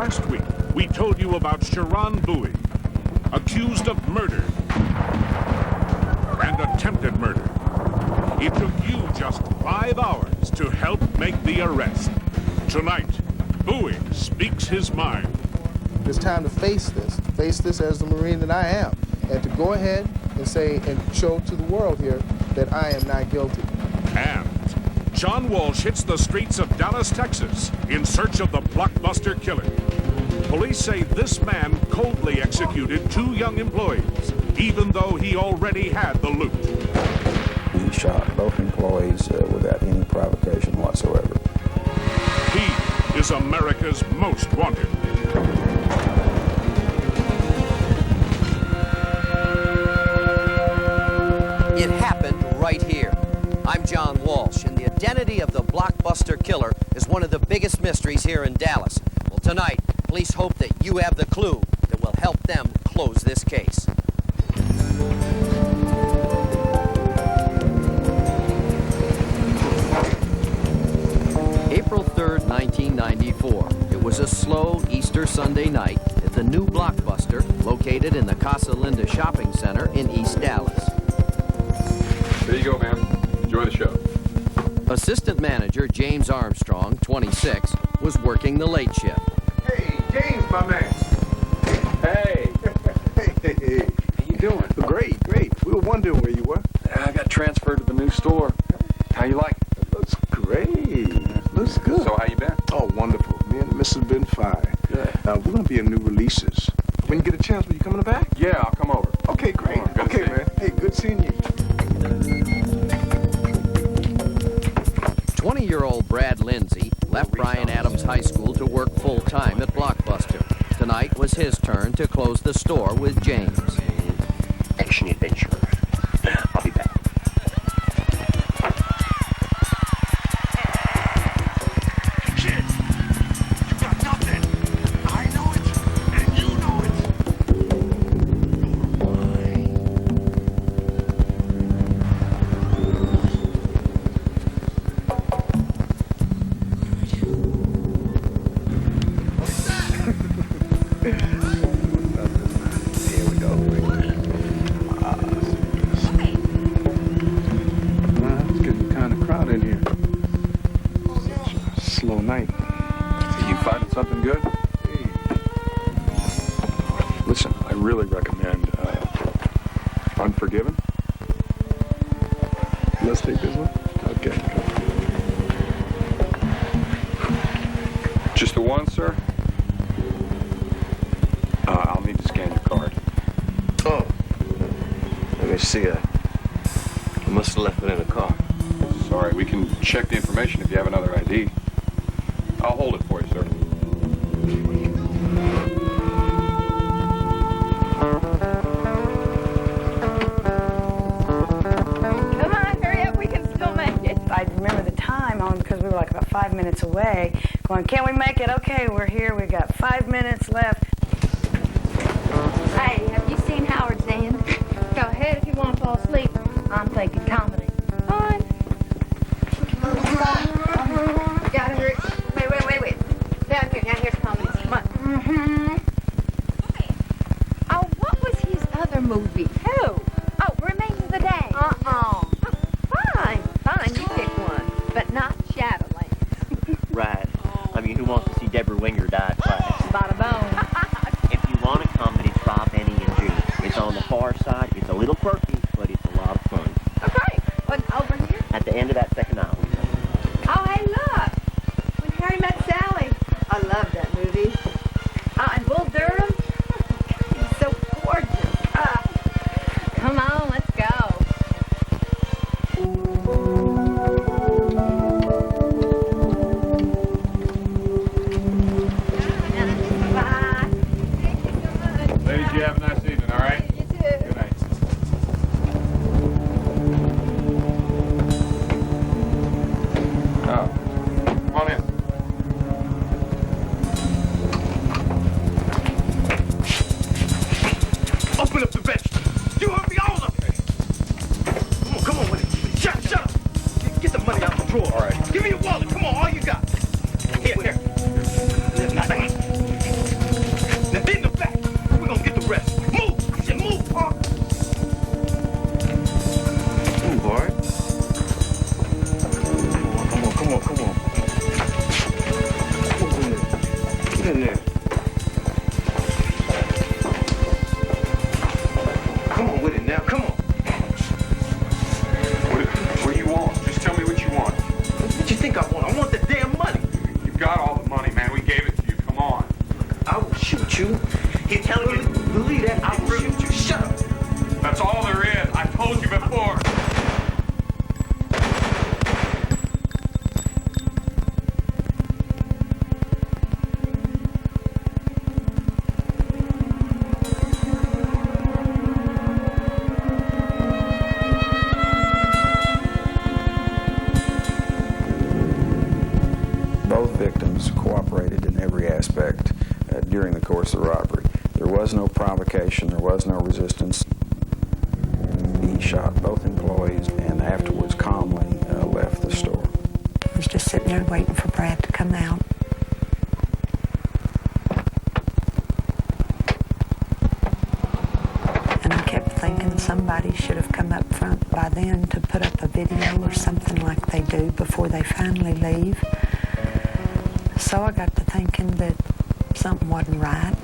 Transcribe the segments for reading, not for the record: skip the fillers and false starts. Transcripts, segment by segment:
Last week, we told you about Sharon Bowie, accused of murder and attempted murder. It took you just 5 hours to help make the arrest. Tonight, Bowie speaks his mind. It's time to face this as the Marine that I am, and to go ahead and say and show to the world here that I am not guilty. And John Walsh hits the streets of Dallas, Texas, in search of the Blockbuster Killer. Police say this man coldly executed 2 young employees, even though he already had the loot. He shot both employees without any provocation whatsoever. He is America's most wanted. It happened right here. I'm John Walsh, and the identity of the Blockbuster Killer is one of the biggest mysteries here in Dallas. Well, tonight, police hope that you have the clue that will help them close this case. April 3rd, 1994. It was a slow Easter Sunday night at the new Blockbuster located in the Casa Linda Shopping Center in East Dallas. There you go, ma'am. Enjoy the show. Assistant manager James Armstrong, 26, was working the late shift. Hey, James, my man. Hey. Hey. How you doing? Great. We were wondering where you were. I got transferred to the new store. How you like it? It looks great. Looks good. So how you been? Oh, wonderful. Me and the missus have been fine. Good. We're going to be in new releases. When you get a chance, will you coming back? Yeah, I'll come over. Okay, great. Good to see you. Man. Hey, good seeing you. 20-year-old Brad Lindsay left Bryan Adams High School to work full-time at Blockbuster. Tonight was his turn to close the store with James. Action adventure. I'll be back. Kids, you got nothing. I know it, and you know it. Here we go. It's getting kind of crowded in here. Slow night. You finding something good? Listen, I really recommend Unforgiven. Let's take this one. Okay. Just the one, sir? I'll need to scan your card. Oh. Let me see. I must have left it in the car. Sorry, we can check the information if you have another ID. I'll hold it for you, sir. Come on, hurry up, we can still make it. I remember the time on because we were like about 5 minutes away. Going, can we make it? Okay, we're here. We got 5 minutes left. Hey, have you seen Howard's End? Go ahead if you want to fall asleep. I'm thinking comedy. Fine. Gotta hurry. Wait. Down here's comedy. Come on. Mm-hmm. Oh, what was his other movie? Who? Oh, Remains of the Day. Oh, fine, you pick one. But not Shadowland. Right. I mean, who wants to see Deborah Winger die twice? Bada bone. If you want a comedy, try Benny and Judy. It's on the far side. It's a little quirky, but it's a lot of fun. Okay, over here. At the end of that second aisle. Oh, hey, look. When Harry Met Sally. I love that movie. in there. Come on with it now, come on. What do you want? Just tell me what you want. What you think I want? I want the damn money. You've got all the money, man. We gave it to you. Come on. I will shoot you. You tell me to believe that, I will shoot you. Shut up. That's all there is. I told you before. Both victims cooperated in every aspect during the course of the robbery. There was no provocation, there was no resistance. He shot both employees and afterwards calmly left the store. I was just sitting there waiting for Brad to come out. And I kept thinking somebody should have come up front by then to put up a video or something like they do before they finally leave. So I got to thinking that something wasn't right.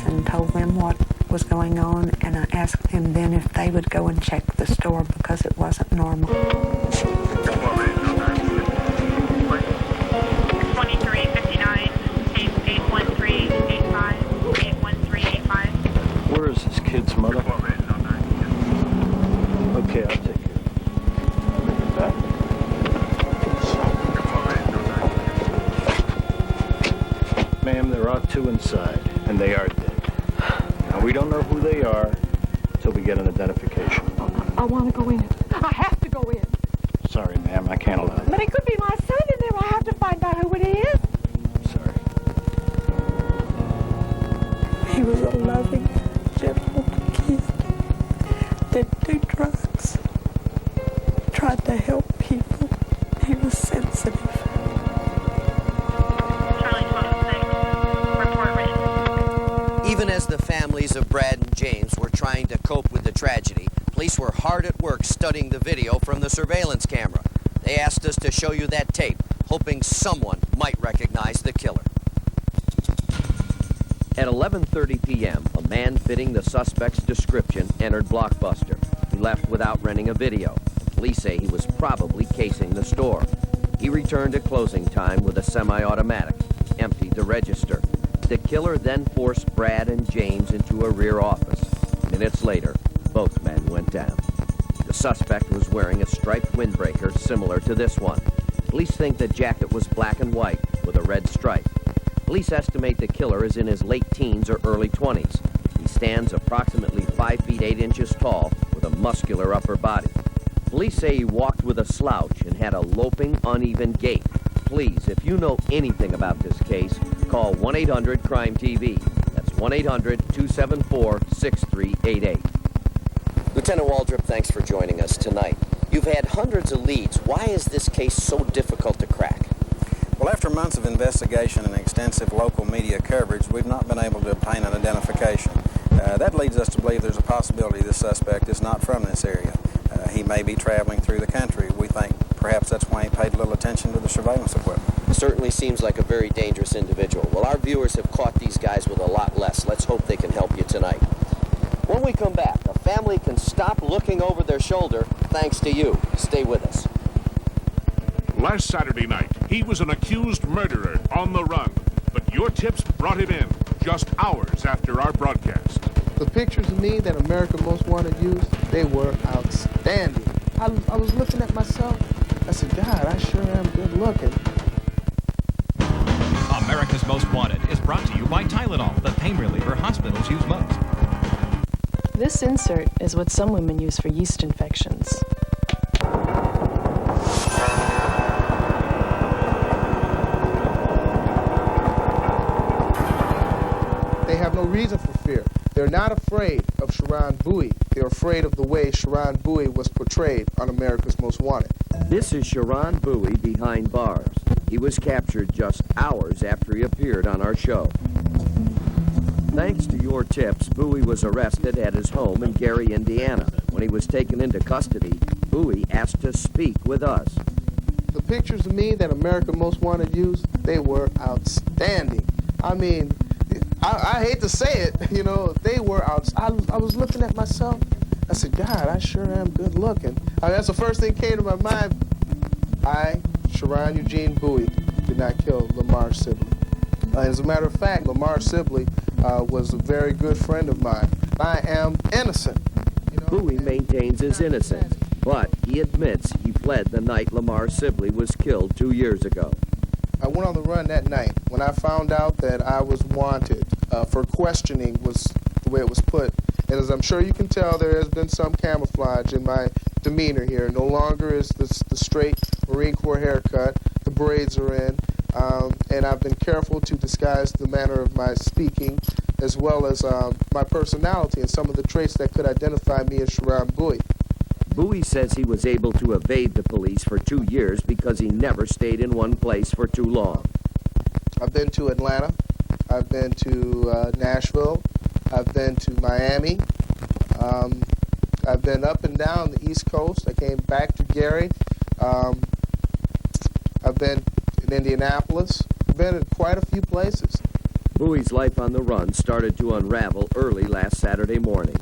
And told them what was going on, and I asked them then if they would go and check the store because it wasn't normal. 2359, tape 81385, 81385. Where is this kid's mother? Okay, I'll take it. Ma'am, there are two inside, and they are dead. Now, we don't know who they are until we get an identification. I want to go in. I have to go in. Sorry, ma'am, I can't allow that. But it could be my son in there. I have to find out who it is. Sorry. He was a loving, gentle kid. Didn't do drugs. Tried to help people. He was sensitive. Even as the families of Brad and James were trying to cope with the tragedy, police were hard at work studying the video from the surveillance camera. They asked us to show you that tape, hoping someone might recognize the killer. At 11:30 p.m., a man fitting the suspect's description entered Blockbuster. He left without renting a video. Police say he was probably casing the store. He returned at closing time with a semi-automatic, emptied the register. The killer then forced Brad and James into a rear office. Minutes later, both men went down. The suspect was wearing a striped windbreaker similar to this one. Police think the jacket was black and white with a red stripe. Police estimate the killer is in his late teens or early 20s. He stands approximately 5 feet 8 inches tall with a muscular upper body. Police say he walked with a slouch and had a loping, uneven gait. Please, if you know anything about this case, call 1-800-CRIME-TV. That's 1-800-274-6388. Lieutenant Waldrop, thanks for joining us tonight. You've had hundreds of leads. Why is this case so difficult to crack? Well, after months of investigation and extensive local media coverage, we've not been able to obtain an identification. That leads us to believe there's a possibility the suspect is not from this area. He may be traveling through the country. We think perhaps that's why he paid little attention to the surveillance equipment. Certainly seems like a very dangerous individual. Well, our viewers have caught these guys with a lot less. Let's hope they can help you tonight. When we come back, a family can stop looking over their shoulder thanks to you. Stay with us. Last Saturday night, he was an accused murderer on the run. But your tips brought him in just hours after our broadcast. The pictures of me that America Most Wanted used, they were outstanding. I was looking at myself. I said, God, I sure am good looking. America's Most Wanted is brought to you by Tylenol, the pain reliever hospitals use most. This insert is what some women use for yeast infections. they have no reason for fear. They're not afraid of Sharon Bowie. They're afraid of the way Sharon Bowie was portrayed on America's Most Wanted. This is Sharon Bowie behind bars. He was captured just hours after he appeared on our show. Thanks to your tips, Bowie was arrested at his home in Gary, Indiana. When he was taken into custody, Bowie asked to speak with us. The pictures of me that America's Most Wanted used, they were outstanding. I mean, I hate to say it, you know, they were out. I was looking at myself. I said, God, I sure am good looking. That's the first thing that came to my mind. I, Sharon Eugene Bowie, did not kill Lamar Sibley. As a matter of fact, Lamar Sibley was a very good friend of mine. I am innocent. You know? Bowie maintains his innocence, but he admits he fled the night Lamar Sibley was killed 2 years ago. I went on the run that night. When I found out that I was wanted for questioning was the way it was put. And as I'm sure you can tell, there has been some camouflage in my demeanor here. No longer is the straight Marine Corps haircut. The braids are in. And I've been careful to disguise the manner of my speaking as well as my personality and some of the traits that could identify me as Sharon Bowie. Bowie says he was able to evade the police for 2 years because he never stayed in one place for too long. I've been to Atlanta. I've been to Nashville. I've been to Miami. I've been up and down the East Coast. I came back to Gary. I've been in Indianapolis. I've been in quite a few places. Bowie's life on the run started to unravel early last Saturday morning.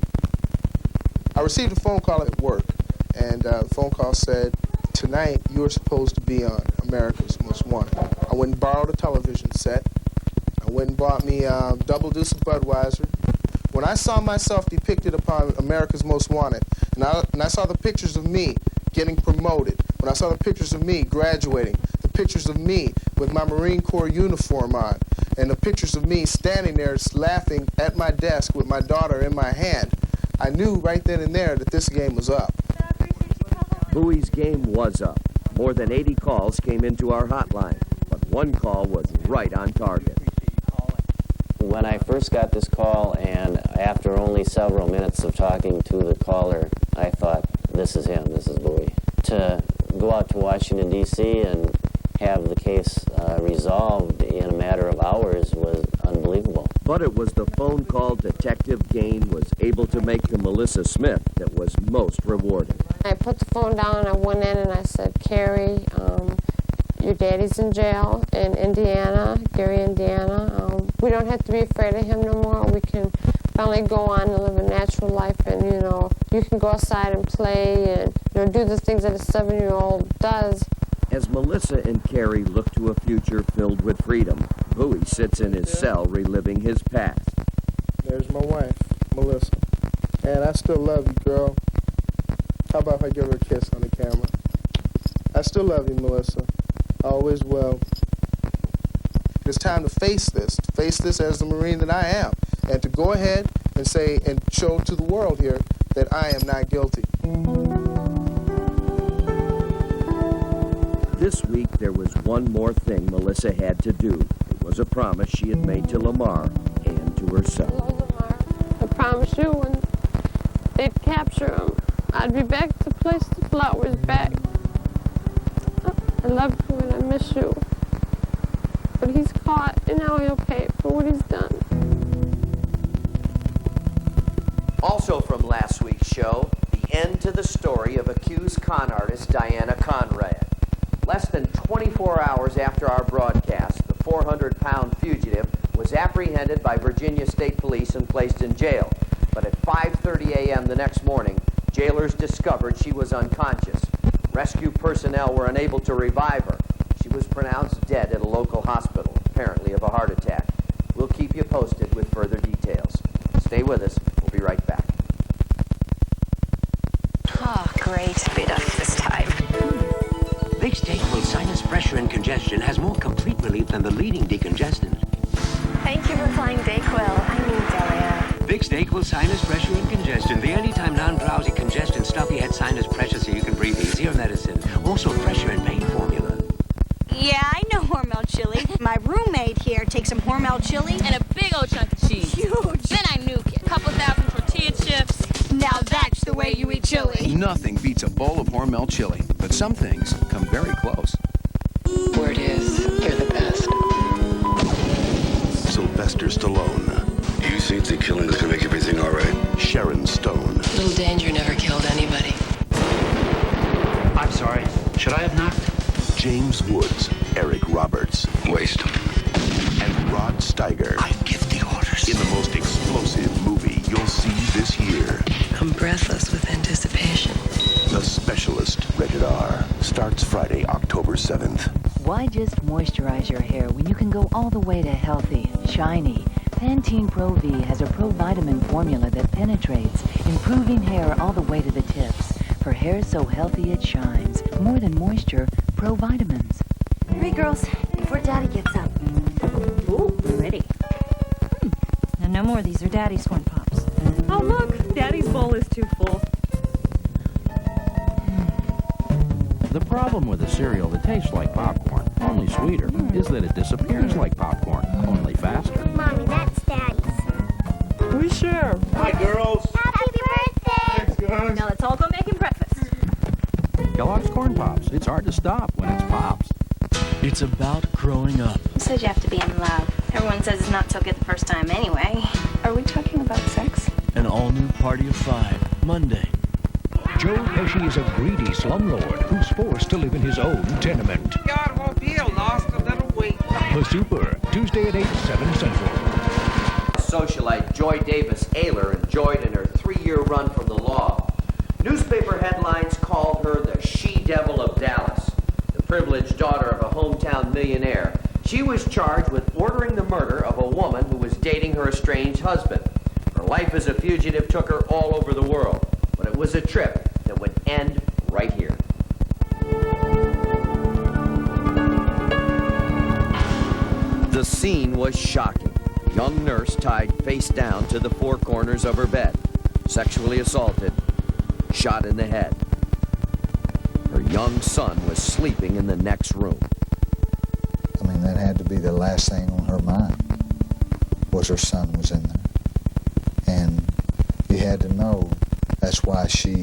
I received a phone call at work, and the phone call said, tonight you are supposed to be on America's Most Wanted. I went and borrowed a television set. I went and bought me double deuce of Budweiser. When I saw myself depicted upon America's Most Wanted, and I saw the pictures of me getting promoted, when I saw the pictures of me graduating, the pictures of me with my Marine Corps uniform on, and the pictures of me standing there laughing at my desk with my daughter in my hand, I knew right then and there that this game was up. Bowie's game was up. More than 80 calls came into our hotline, but one call was right on target. When I first got this call, and after only several minutes of talking to the caller, I thought, this is him, this is Bowie. To go out to Washington, D.C. and have the case resolved in a matter of hours was unbelievable. But it was the phone call Detective Gain was able to make to Melissa Smith that was most rewarding. I put the phone down, I went in and I said, Carrie, your daddy's in jail in Indiana, Gary, Indiana. We don't have to be afraid of him no more. We can finally go on and live a natural life, and, you know, you can go outside and play and, you know, do the things that a 7-year-old does. As Melissa and Carrie look to a future filled with freedom, Bowie sits in his cell reliving his past. There's my wife, Melissa. And I still love you, girl. How about if I give her a kiss on the camera? I still love you, Melissa. Always will. It's time to face this as the Marine that I am, and to go ahead and say and show to the world here that I am not guilty. This week, there was one more thing Melissa had to do. It was a promise she had made to Lamar and to herself. Hello, Lamar. I promised you when they'd capture him, I'd be back to place the flowers back. I love you and I miss you. But he's caught, and now he'll pay for what he's done. Also from last week's show, the end to the story of accused con artist Diana Conrad. Less than 24 hours after our broadcast, the 400-pound fugitive was apprehended by Virginia State Police and placed in jail. But at 5:30 a.m. the next morning, jailers discovered she was unconscious. Rescue personnel were unable to revive her. She was pronounced dead at a local hospital, apparently of a heart attack. We'll keep you posted with further details. Stay with us. We'll be right back. Oh, great. Bit off this time. Vicks Dayquil sinus pressure and congestion has more complete relief than the leading decongestant. Thank you for flying Dayquil. I mean Delia. Vicks Dayquil sinus pressure and congestion. The anytime non-drowsy congestion stuffy head sinus pressure so you can breathe easier medicine. Also pressure and pain formula. Yeah, I know Hormel chili. My roommate here takes some Hormel chili and a big old chunk of cheese. Huge Nothing beats a bowl of Hormel chili, but some things come very close. Word is, you're the best. Sylvester Stallone. You think the killing is gonna make everything all right? Sharon Stone. Little Danger never killed anybody. I'm sorry. Should I have knocked? James Woods. Eric Roberts. Waste. And Rod Steiger. I give the orders. In the most explosive movie you'll see this year. I'm breathless with anticipation. The Specialist, rated R. Starts Friday, October 7th. Why just moisturize your hair when you can go all the way to healthy and shiny? Pantene Pro V has a pro-vitamin formula that penetrates, improving hair all the way to the tips. For hair so healthy it shines. More than moisture, pro-vitamins. Hurry, girls, before Daddy gets up. Ooh, ready. Now, no more. These are Daddy's corn pops. Oh, look, Daddy's bowl is too full. The problem with a cereal that tastes like popcorn, only sweeter, is that it disappears like popcorn, only faster. Mommy, that's Daddy's. We share. Hi, girls. Happy birthday! Thanks, guys. Now let's all go making breakfast. Kellogg's Corn Pops. It's hard to stop when it's Pops. It's about growing up. Who said you have to be in love? Everyone says it's not so good the first time anyway. Are we talking about sex? An all-new Party of Five, Monday. Joe Pesci is a greedy slumlord who's forced to live in his own tenement. The automobile lost a little weight. The Super, Tuesday at 8, 7 Central. Socialite Joy Davis Ayler enjoyed in her 3-year run from the law. Newspaper headlines called her the she-devil of Dallas. The privileged daughter of a hometown millionaire, she was charged with ordering the murder of a woman who was dating her estranged husband. Her life as a fugitive took her all over the world, but it was a trip that would end right here. The scene was shocking. A young nurse tied face down to the four corners of her bed, sexually assaulted, shot in the head. Her young son was sleeping in the next room. I mean, that had to be the last thing on her mind, was her son was in there. And you had to know that's why she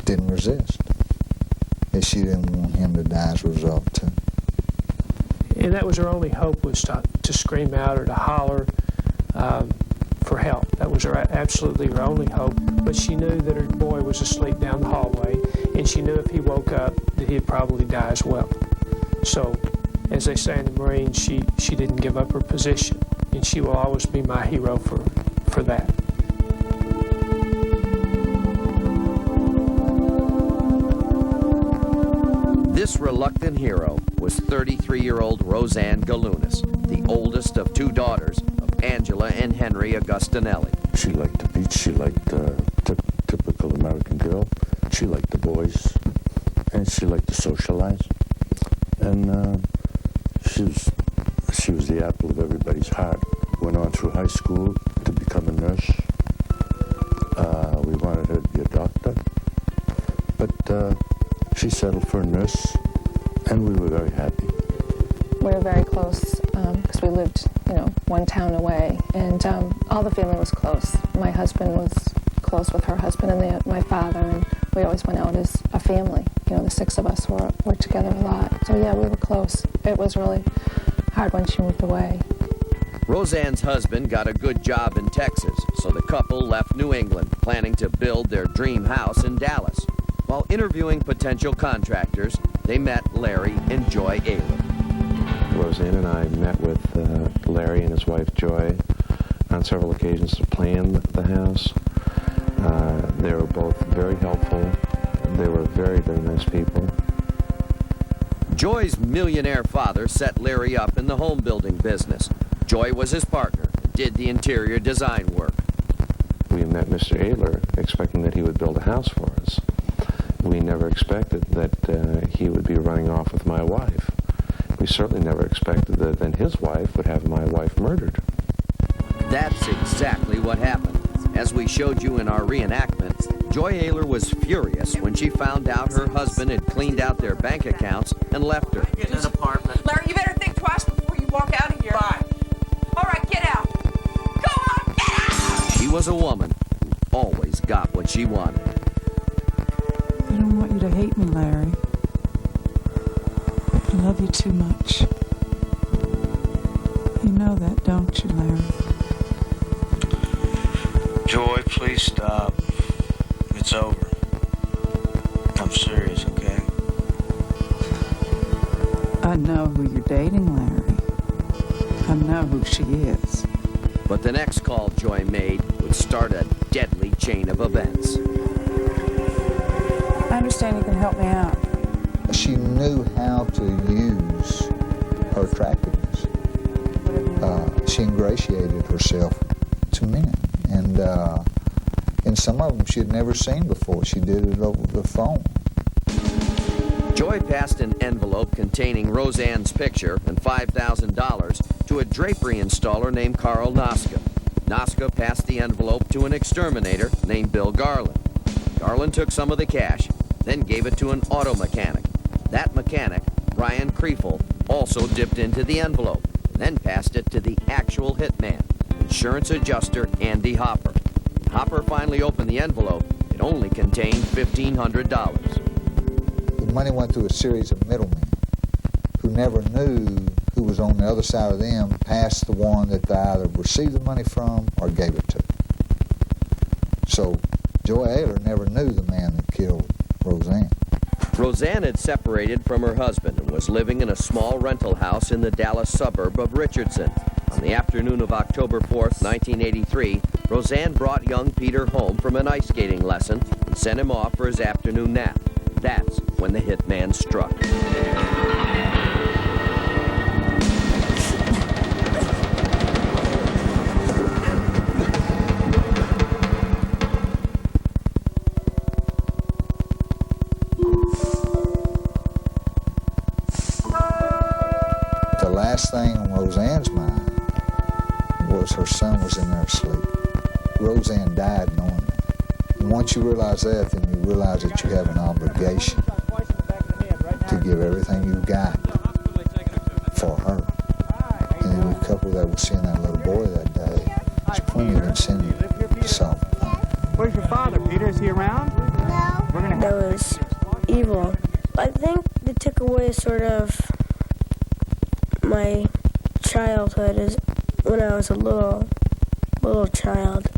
didn't resist. If she didn't want him to die as a result, too. And that was her only hope, was to scream out or to holler for help. That was absolutely her only hope. But she knew that her boy was asleep down the hallway, and she knew if he woke up that he'd probably die as well. So, as they say in the Marines, she didn't give up her position, and she will always be my hero for that. This reluctant hero was 33-year-old Roseanne Galunas, the oldest of two daughters of Angela and Henry Augustinelli. She liked the beach. She liked typical American girl. She liked the boys, and she liked to socialize. And she was the apple of everybody's heart. Went on through high school to become a nurse. We wanted her to be a doctor, but she settled for a nurse, and we were very happy. We were very close because we lived, one town away, and all the family was close. My husband was close with her husband and my father, and we always went out as a family. The six of us were together a lot. So yeah, we were close. It was really hard when she moved away. Roseanne's husband got a good job in Texas, so the couple left New England, planning to build their dream house in Dallas. While interviewing potential contractors, they met Larry and Joy Ayler. Roseanne and I met with Larry and his wife Joy on several occasions to plan the house. They were both very helpful. They were very, very nice people. Joy's millionaire father set Larry up in the home building business. Joy was his partner and did the interior design work. We met Mr. Ayler expecting that he would build a house for us. We never expected that he would be running off with my wife. We certainly never expected that then his wife would have my wife murdered. That's exactly what happened. As we showed you in our reenactment, Joy Ayler was furious when she found out her husband had cleaned out their bank accounts and left her. Get an apartment. Larry, you better think twice before you walk out of here. Bye. All right, get out. Go on, get out! She was a woman who always got what she wanted. I don't want you to hate me, Larry. I love you too much. You know that, don't you, Larry? Joy, please stop. It's over. I'm serious, okay? I know who you're dating, Larry. I know who she is. But the next call Joy made would start a deadly chain of events. I understand you can help me out. She knew how to use her attractiveness. She ingratiated herself to men. And some of them she had never seen before. She did it over the phone. Joy passed an envelope containing Roseanne's picture and $5,000 to a drapery installer named Carl Noska. Noska passed the envelope to an exterminator named Bill Garland. Garland took some of the cash, then gave it to an auto mechanic. That mechanic, Brian Kriefel, also dipped into the envelope, and then passed it to the actual hitman, insurance adjuster Andy Hopper. Hopper finally opened the envelope. It only contained $1,500. The money went through a series of middlemen who never knew who was on the other side of them, past the one that they either received the money from or gave it to. So Joy Ayler never knew the man that killed Roseanne. Roseanne had separated from her husband and was living in a small rental house in the Dallas suburb of Richardson. On the afternoon of October 4th, 1983, Roseanne brought young Peter home from an ice skating lesson and sent him off for his afternoon nap. That's when the hitman struck. The last thing on Roseanne's mind was her son was in there asleep. Roseanne died knowing that. And once you realize that, then you realize that you have an obligation to give everything you've got for her. And then you couple that with seeing that little boy that day, there's plenty of incentive to solve the crime. Where's your father, Peter? Is he around? No. That was evil. I think they took away sort of my childhood as when I was a little child.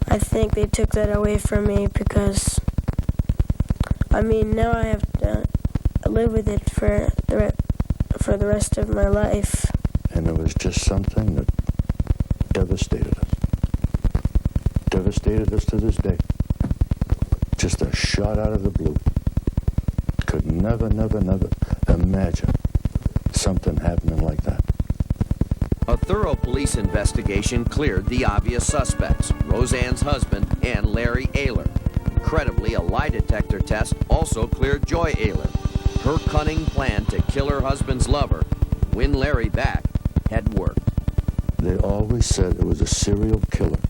I think they took that away from me because, I mean, now I have to live with it for the rest of my life. And it was just something that devastated us. Devastated us to this day. Just a shot out of the blue. Could never imagine something happening like that. A thorough police investigation cleared the obvious suspects, Roseanne's husband and Larry Ayler. Incredibly, a lie detector test also cleared Joy Ayler. Her cunning plan to kill her husband's lover, win Larry back, had worked. They always said it was a serial killer.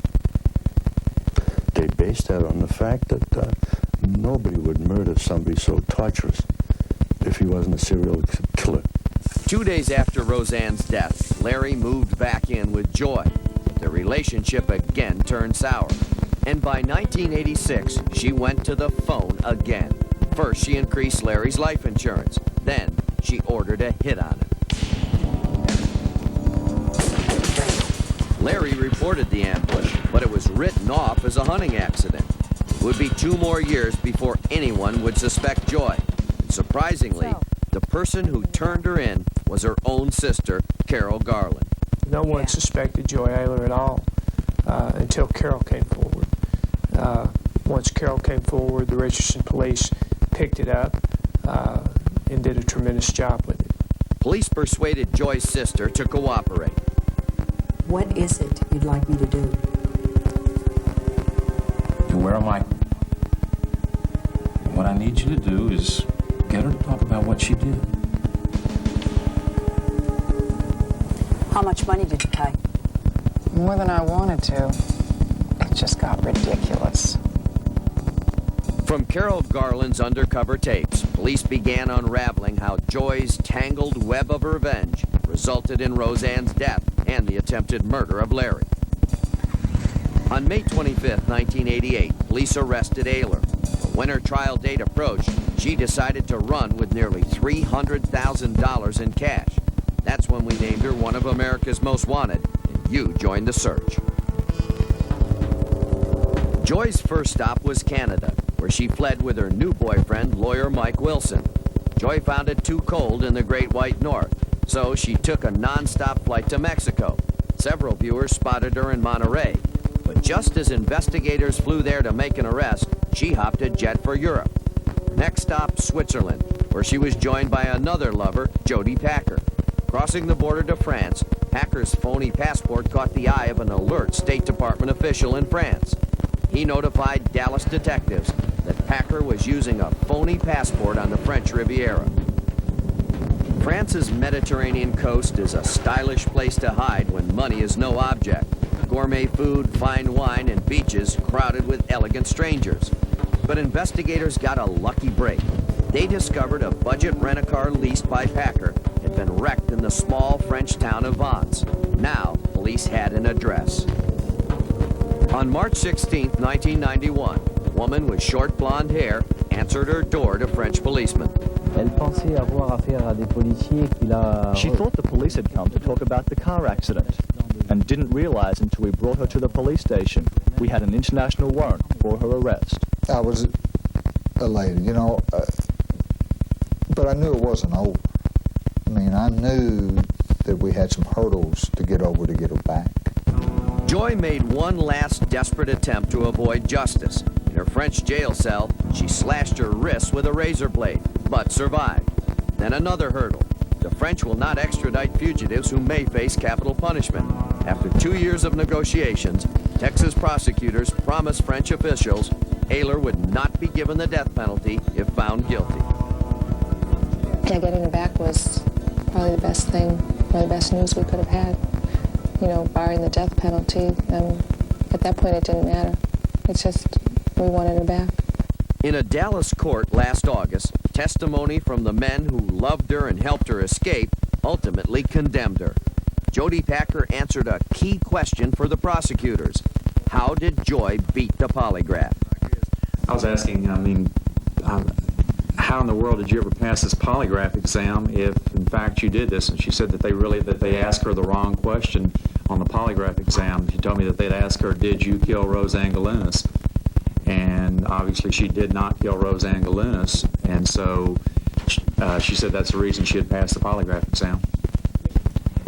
They based that on the fact that nobody would murder somebody so torturous if he wasn't a serial killer. 2 days after Roseanne's death, Larry moved back in with Joy. Their relationship again turned sour. And by 1986, she went to the phone again. First, she increased Larry's life insurance. Then, she ordered a hit on him. Larry reported the ambush, but it was written off as a hunting accident. It would be 2 more years before anyone would suspect Joy. And surprisingly, the person who turned her in was her own sister, Carol Garland. No one suspected Joy Ayler at all until Carol came forward. Once Carol came forward, the Richardson police picked it up and did a tremendous job with it. Police persuaded Joy's sister to cooperate. What is it you'd like me to do? You wear a mic. What I need you to do is get her to talk about what she did. How much money did you pay? More than I wanted to. It just got ridiculous. From Carol Garland's undercover tapes, police began unraveling how Joy's tangled web of revenge resulted in Roseanne's death and the attempted murder of Larry. On May 25, 1988, police arrested Ayler. The When her trial date approached, she decided to run with nearly $300,000 in cash. That's when we named her one of America's most wanted, and you joined the search. Joy's first stop was Canada, where she fled with her new boyfriend, lawyer Mike Wilson. Joy found it too cold in the Great White North, so she took a non-stop flight to Mexico. Several viewers spotted her in Monterey, but just as investigators flew there to make an arrest, she hopped a jet for Europe. Next stop, Switzerland, where she was joined by another lover, Jody Packer. Crossing the border to France, Packer's phony passport caught the eye of an alert State Department official in France. He notified Dallas detectives that Packer was using a phony passport on the French Riviera. France's Mediterranean coast is a stylish place to hide when money is no object. Gourmet food, fine wine, and beaches crowded with elegant strangers. But investigators got a lucky break. They discovered a budget rent-a-car leased by Packer had been wrecked in the small French town of Vannes. Now, police had an address. On March 16, 1991, a woman with short blonde hair answered her door to French policemen. She thought the police had come to talk about the car accident and didn't realize until we brought her to the police station we had an international warrant for her arrest. I was elated, you know, but I knew it wasn't over. I mean, I knew that we had some hurdles to get over to get her back. Joy made one last desperate attempt to avoid justice. In her French jail cell, she slashed her wrists with a razor blade, but survived. Then another hurdle. The French will not extradite fugitives who may face capital punishment. After 2 years of negotiations, Texas prosecutors promised French officials Ayler would not be given the death penalty if found guilty. Yeah, getting her back was probably the best thing, probably the best news we could have had. You know, barring the death penalty, at that point it didn't matter. It's just, we wanted her back. In a Dallas court last August, testimony from the men who loved her and helped her escape ultimately condemned her. Jody Packer answered a key question for the prosecutors. How did Joy beat the polygraph? I was asking, how in the world did you ever pass this polygraph exam if, in fact, you did this? And she said that they asked her the wrong question on the polygraph exam. She told me that they'd asked her, did you kill Rose Angelunas? And obviously she did not kill Rose Angelunas, and so she said that's the reason she had passed the polygraph exam.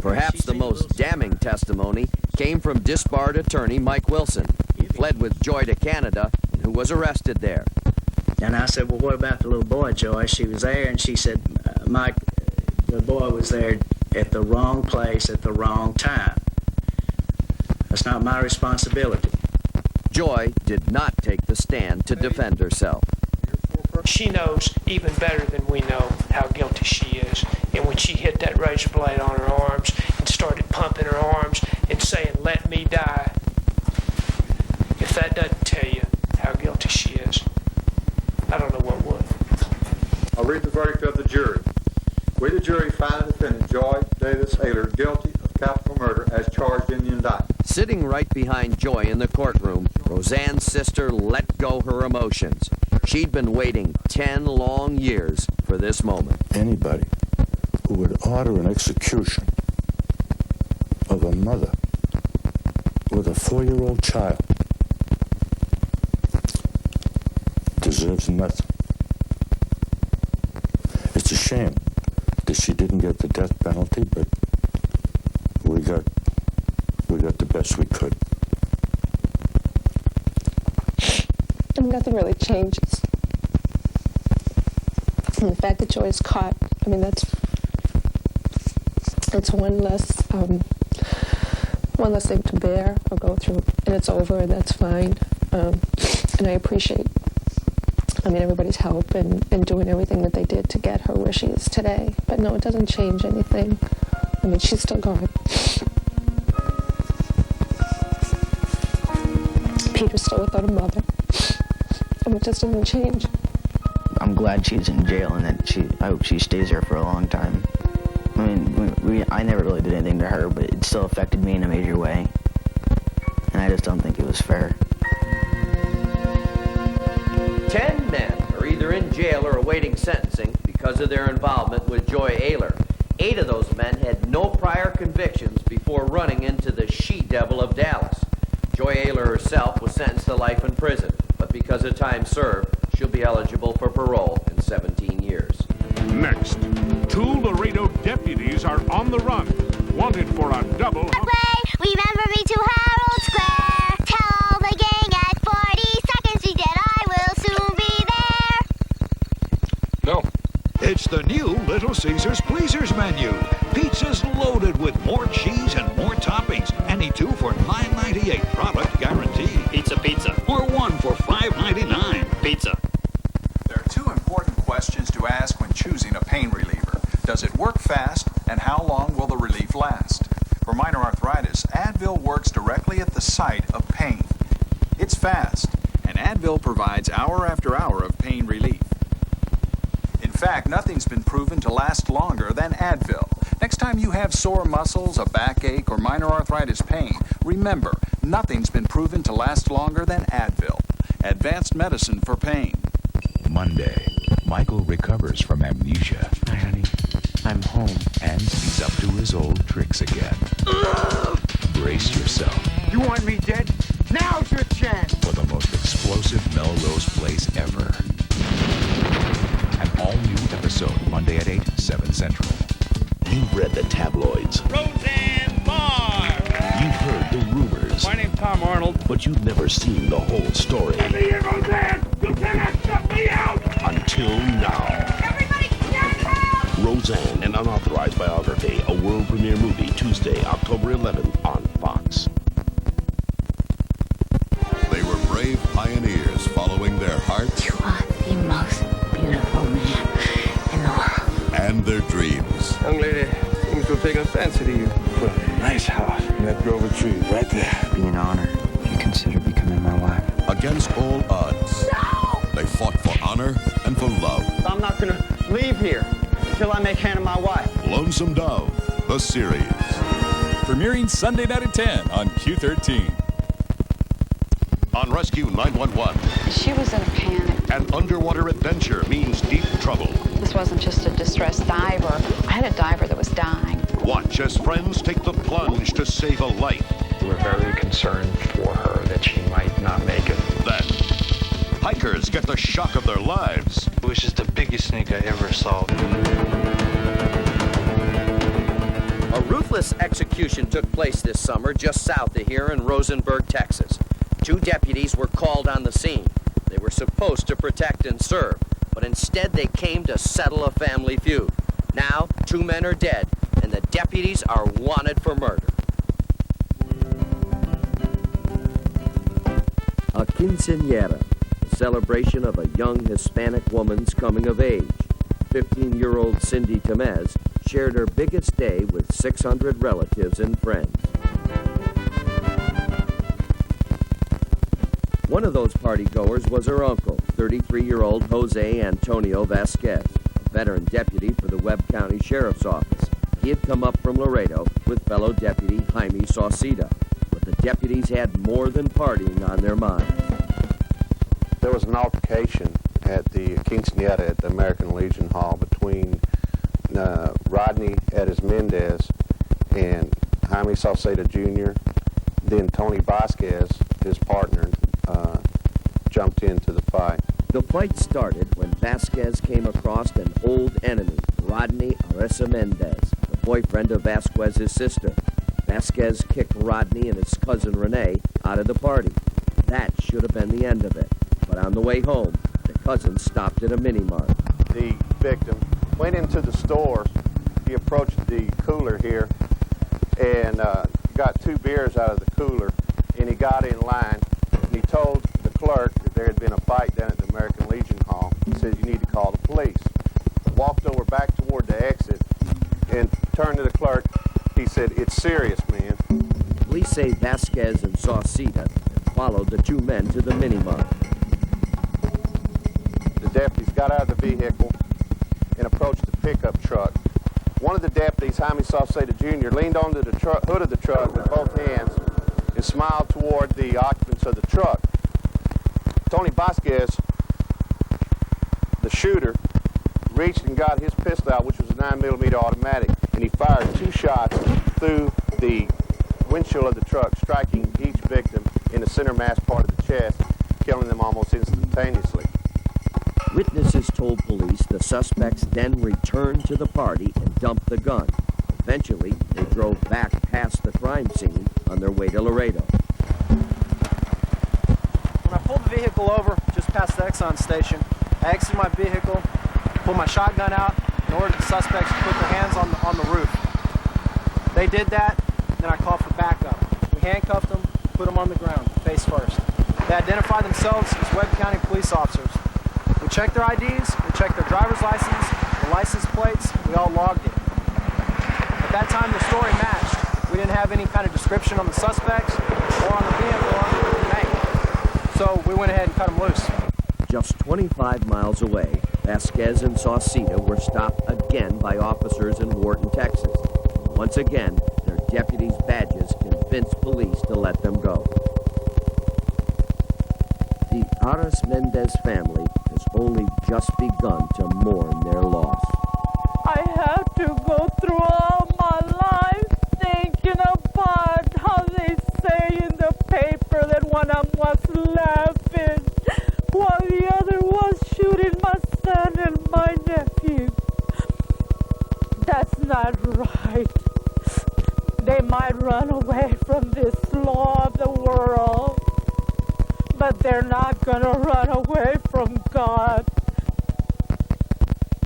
Perhaps the most damning testimony came from disbarred attorney Mike Wilson, who fled with Joy to Canada and who was arrested there. And I said, well, what about the little boy, Joy? She was there, and she said, Mike, the boy was there at the wrong place at the wrong time. That's not my responsibility. Joy did not take the stand to defend herself. She knows even better than we know how guilty she is. And when she hit that razor blade on her arms and started pumping her arms and saying, let me die, if that doesn't tell you how guilty she is, I don't know what would. I'll read the verdict of the jury. We, the jury, find defendant Joy Davis Ayler guilty of capital murder as charged in the indictment. Sitting right behind Joy in the courtroom, Roseanne's sister let go her emotions. She'd been waiting 10 long years for this moment. Anybody who would order an execution of a mother with a 4-year-old child deserves nothing. It's a shame that she didn't get the death penalty, but we got the best we could. Nothing really changes. And the fact that Joy's caught, I mean, that's one less thing to bear or go through, and it's over, and that's fine. And I appreciate, everybody's help and doing everything that they did to get her where she is today. But no, it doesn't change anything. She's still gone. Peter's still without a mother. It just doesn't change. I'm glad she's in jail and that I hope she stays there for a long time. I never really did anything to her, but it still affected me in a major way. And I just don't think it was fair. 10 men in jail or awaiting sentencing because of their involvement with Joy Ayler. 8 of those men had no prior convictions before running into the she-devil of Dallas. Joy Ayler herself was sentenced to life in prison, but because of time served, she'll be eligible for parole in 17 years. Next, 2 Laredo deputies are on the run, wanted for a double... Remember me to Harold Square. Tell all the gang at 42nd Street that I will soon be there. No. It's the new Little Caesars Pleasers menu. Pizza's loaded with more cheese and more toppings. Any 2 for $9.98. Product guaranteed. Pizza. Or 1 for $5.99. Pizza. There are 2 important questions to ask when choosing a pain reliever. Does it work fast, and how long will the relief last? For minor arthritis, Advil works directly at the site of pain. It's fast, and Advil provides hour after hour of pain relief. In fact, nothing's been proven to last longer than Advil. Next time you have sore muscles, a backache, or minor arthritis pain, remember, nothing's been proven to last longer than Advil. Advanced medicine for pain. Monday, Michael recovers from amnesia. Hi, honey. I'm home. And he's up to his old tricks again. Brace yourself. You want me dead? Now's your chance! For the most explosive Melrose Place ever. An all-new episode, Monday at 8, 7 Central. You've read the tabloids. Roseanne Barr! You've heard the rumors. My name's Tom Arnold. But you've never seen the whole story. Let me in, Roseanne! You cannot shut me out! Until now. Everybody stand down! Roseanne, an unauthorized biography. A world premiere movie, Tuesday, October 11th on Fox. They were brave pioneers following their hearts. You are the most beautiful man in the world. And their dreams. Young lady seems to have taken a fancy to you. Put a nice house in that grove of trees right there. It'd be an honor if you consider becoming my wife. Against all odds. No! They fought for honor and for love. I'm not gonna leave here until I make Hannah my wife. Lonesome Dove, the series. Premiering Sunday night at 10 on Q13. On Rescue 911. She was in a panic. An underwater adventure means deep trouble. This wasn't just a distressed diver. I had a diver that was dying. Watch as friends take the plunge to save a life. We were very concerned for her that she might not make it. Then, hikers get the shock of their lives. It was just the biggest snake I ever saw. A ruthless execution took place this summer just south of here in Rosenberg, Texas. 2 deputies were called on the scene. They were supposed to protect and serve, but instead they came to settle a family feud. Now, 2 men are dead, and the deputies are wanted for murder. A quinceañera, a celebration of a young Hispanic woman's coming of age. 15-year-old Cindy Temez shared her biggest day with 600 relatives and friends. One of those partygoers was her uncle, 33-year-old Jose Antonio Vasquez, a veteran deputy for the Webb County Sheriff's Office. He had come up from Laredo with fellow deputy Jaime Sauceda, but the deputies had more than partying on their minds. There was an altercation at the quinceañera at the American Legion Hall between Rodney Edis Mendez and Jaime Sauceda Jr. Then Tony Vasquez, his partner, jumped into the fight. The fight started when Vasquez came across an old enemy, Rodney Arisa Mendez, the boyfriend of Vasquez's sister. Vasquez kicked Rodney and his cousin Rene out of the party. That should have been the end of it. But on the way home, the cousin stopped at a mini-mart. The victim went into the store. He approached the cooler here and got 2 beers out of the cooler, and he got in line. And he told the clerk that there had been a fight down at the American Legion Hall. He said, "You need to call the police." Walked over back toward the exit and turned to the clerk. He said, "It's serious, man." Police say Vasquez and Sauceda followed the 2 men to the mini-mart. The deputies got out of the vehicle and approached the pickup truck. One of the deputies, Jaime Sauceda Jr., leaned onto the hood of the truck with both hands and smiled toward the occupants of the truck. Tony Vasquez the shooter reached and got his pistol out, which was a 9mm automatic, and he fired 2 shots through the windshield of the truck, striking each victim in the center mass part of the chest, killing them almost instantaneously. Witnesses told police the suspects then returned to the party and dumped the gun. Eventually, they drove back past the crime scene on their way to Laredo. When I pulled the vehicle over just past the Exxon station, I exited my vehicle, pulled my shotgun out, and ordered the suspects to put their hands on the roof. They did that, then I called for backup. We handcuffed them, put them on the ground, face first. They identified themselves as Webb County police officers. We checked their IDs, we checked their driver's license, the license plates, we all logged it. At that time, the story matched. We didn't have any kind of description on the suspects or on the vehicle under the name. So we went ahead and cut them loose. Just 25 miles away, Vasquez and Sauceda were stopped again by officers in Wharton, Texas. Once again, their deputies' badges convinced police to let them go. The Aras Mendez family has only just begun to mourn their loss. I had to go through all my life thinking about how they say in the paper that one of them was laughing while the other was shooting my son and my nephew. That's not right. They might run away from this law of the world, but they're not gonna run away from God.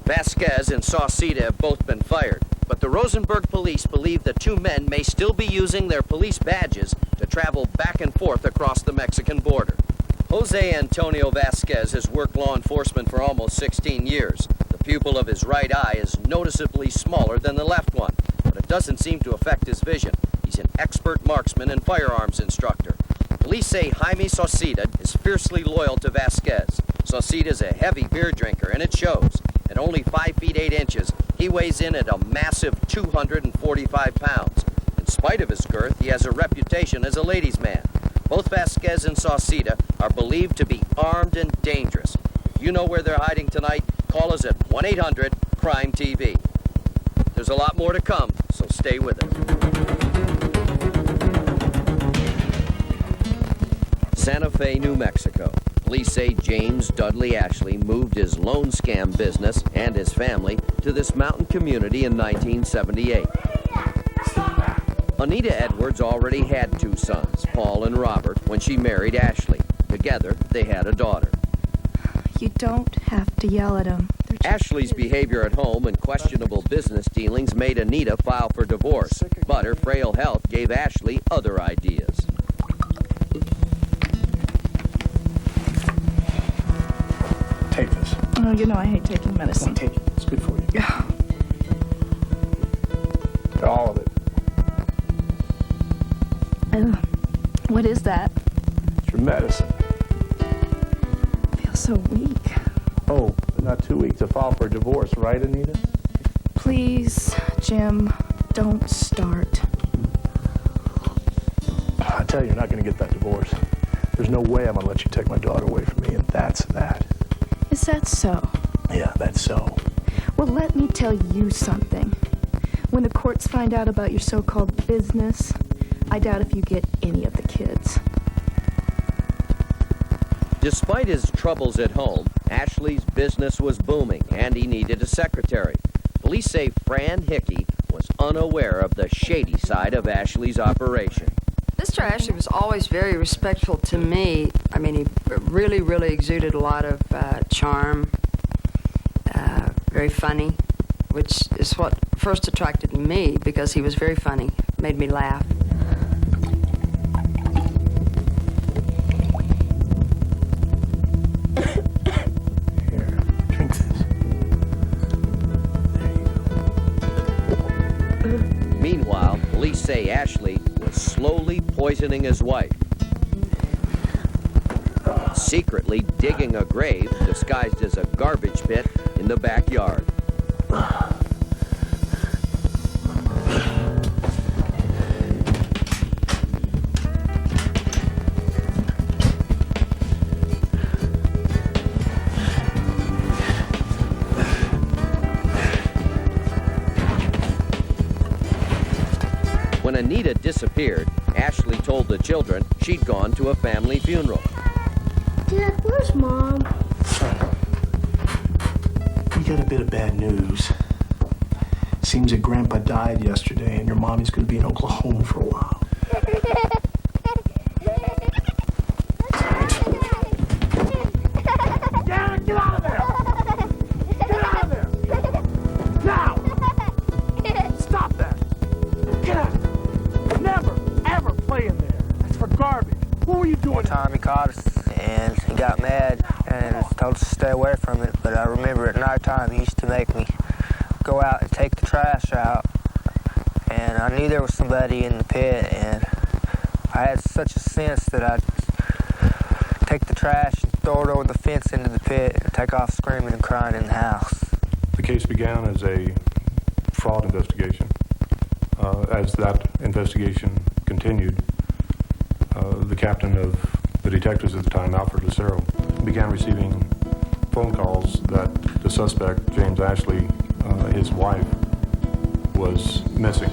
Vasquez and Sauceda have both been fired, but the Rosenberg police believe the 2 men may still be using their police badges to travel back and forth across the Mexican border. Jose Antonio Vasquez has worked law enforcement for almost 16 years. The pupil of his right eye is noticeably smaller than the left one, but it doesn't seem to affect his vision. He's an expert marksman and firearms instructor. Police say Jaime Sauceda is fiercely loyal to Vasquez. Sauceda's a heavy beer drinker, and it shows. At only 5 feet 8 inches, he weighs in at a massive 245 pounds. In spite of his girth, he has a reputation as a ladies' man. Both Vasquez and Sauceda are believed to be armed and dangerous. If you know where they're hiding tonight, call us at 1-800-CRIME-TV. There's a lot more to come, so stay with us. Santa Fe, New Mexico. Police say James Dudley Ashley moved his loan scam business and his family to this mountain community in 1978. Anita Edwards already had 2 sons, Paul and Robert, when she married Ashley. Together, they had a daughter. You don't have to yell at them. Ashley's behavior at home and questionable business dealings made Anita file for divorce, but her frail health gave Ashley other ideas. Take this. Oh, you know I hate taking medicine. Don't take it. It's good for you. Yeah. All of it. What is that? It's your medicine. I feel so weak. Oh, but not too weak to file for a divorce, right, Anita? Please, Jim, don't start. I tell you, you're not going to get that divorce. There's no way I'm going to let you take my daughter away from me, and that's that. Is that so? Yeah, that's so. Well, let me tell you something. When the courts find out about your so-called business, I doubt if you get any of the kids. Despite his troubles at home, Ashley's business was booming and he needed a secretary. Police say Fran Hickey was unaware of the shady side of Ashley's operation. Mr. Ashley was always very respectful to me. I mean, he really, really exuded a lot of charm, very funny, which is what first attracted me because he was very funny, made me laugh. Meanwhile, police say Ashley was slowly poisoning his wife, secretly digging a grave disguised as a garbage pit in the backyard. disappeared, Ashley told the children she'd gone to a family funeral. Dad, where's Mom? We got a bit of bad news. Seems that Grandpa died yesterday, and your mommy's going to be in Oklahoma for a while. Dad, get out of there! Get out of there! Now! Stop that! Get out! Never, ever play in there. That's for garbage. What were you doing? One time he caught us, and he got mad and told us to stay away from it. But I remember at nighttime he used to make me go out and take the trash out. And I knew there was somebody in the pit, and I had such a sense that I'd take the trash and throw it over the fence into the pit and take off screaming and crying in the house. The case began as a fraud investigation. As that investigation continued, the captain of the detectives at the time, Alfred Lucero, began receiving phone calls that the suspect, James Ashley, his wife, was missing.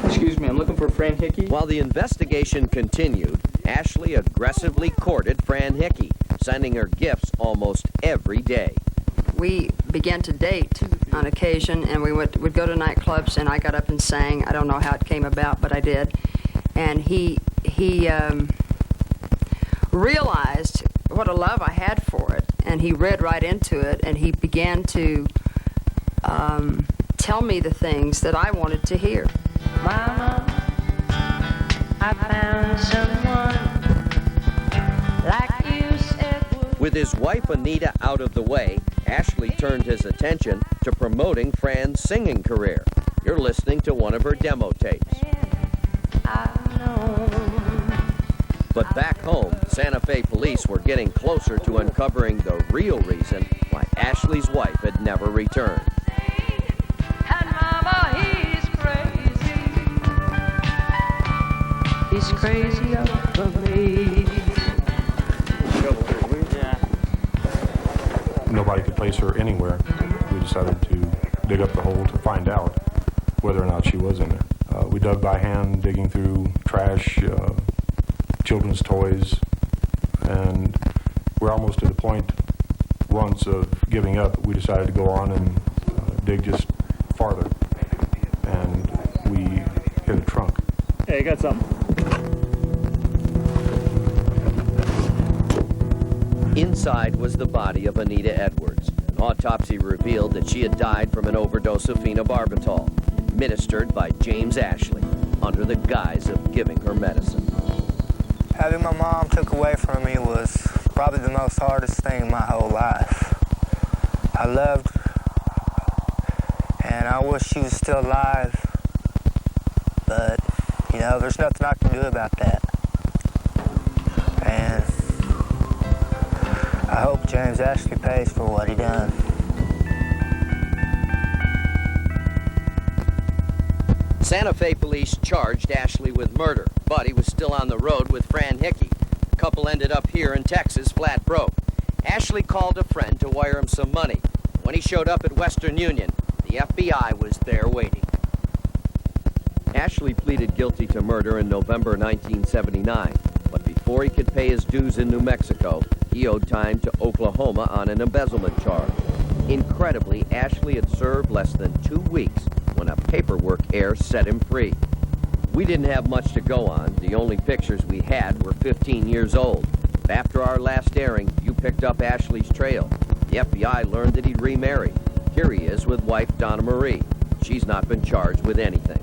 Excuse me, I'm looking for Fran Hickey. While the investigation continued, Ashley aggressively courted Fran Hickey, sending her gifts almost every day. We began to date on occasion, and we would go to nightclubs, and I got up and sang. I don't know how it came about, but I did. And he realized what a love I had for it, and he read right into it, and he began to tell me the things that I wanted to hear. Mama, I found someone like you said would. With his wife Anita out of the way, Ashley turned his attention to promoting Fran's singing career. You're listening to one of her demo tapes. But back home, Santa Fe police were getting closer to uncovering the real reason why Ashley's wife had never returned. And Mama, he's crazy. He's crazy over me. Nobody could place her anywhere. We decided to dig up the hole to find out whether or not she was in there. We dug by hand, digging through trash, children's toys, and we're almost to the point once of giving up. We decided to go on and dig just farther, and we hit a trunk. Hey, you got something? Inside was the body of Anita Edwards. An autopsy revealed that she had died from an overdose of phenobarbital, administered by James Ashley, under the guise of giving her medicine. Having my mom took away from me was probably the most hardest thing in my whole life. I loved her, and I wish she was still alive, but, you know, there's nothing I can do about that. And I hope James Ashley pays for what he done. Santa Fe police charged Ashley with murder, but he was still on the road with Fran Hickey. The couple ended up here in Texas, flat broke. Ashley called a friend to wire him some money. When he showed up at Western Union, the FBI was there waiting. Ashley pleaded guilty to murder in November 1979, but before he could pay his dues in New Mexico, he owed time to Oklahoma on an embezzlement charge. Incredibly, Ashley had served less than 2 weeks when a paperwork error set him free. We didn't have much to go on. The only pictures we had were 15 years old. After our last airing, you picked up Ashley's trail. The FBI learned that he'd remarried. Here he is with wife Donna Marie. She's not been charged with anything.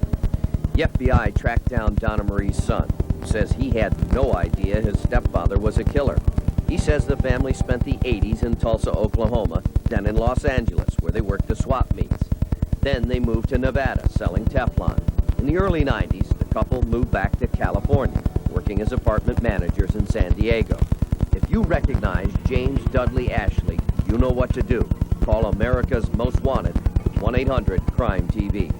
The FBI tracked down Donna Marie's son, who says he had no idea his stepfather was a killer. He says the family spent the 80s in Tulsa, Oklahoma, then in Los Angeles, where they worked the swap meets. Then they moved to Nevada, selling Teflon. In the early 90s, the couple moved back to California, working as apartment managers in San Diego. If you recognize James Dudley Ashley, you know what to do. Call America's Most Wanted, 1-800-CRIME-TV.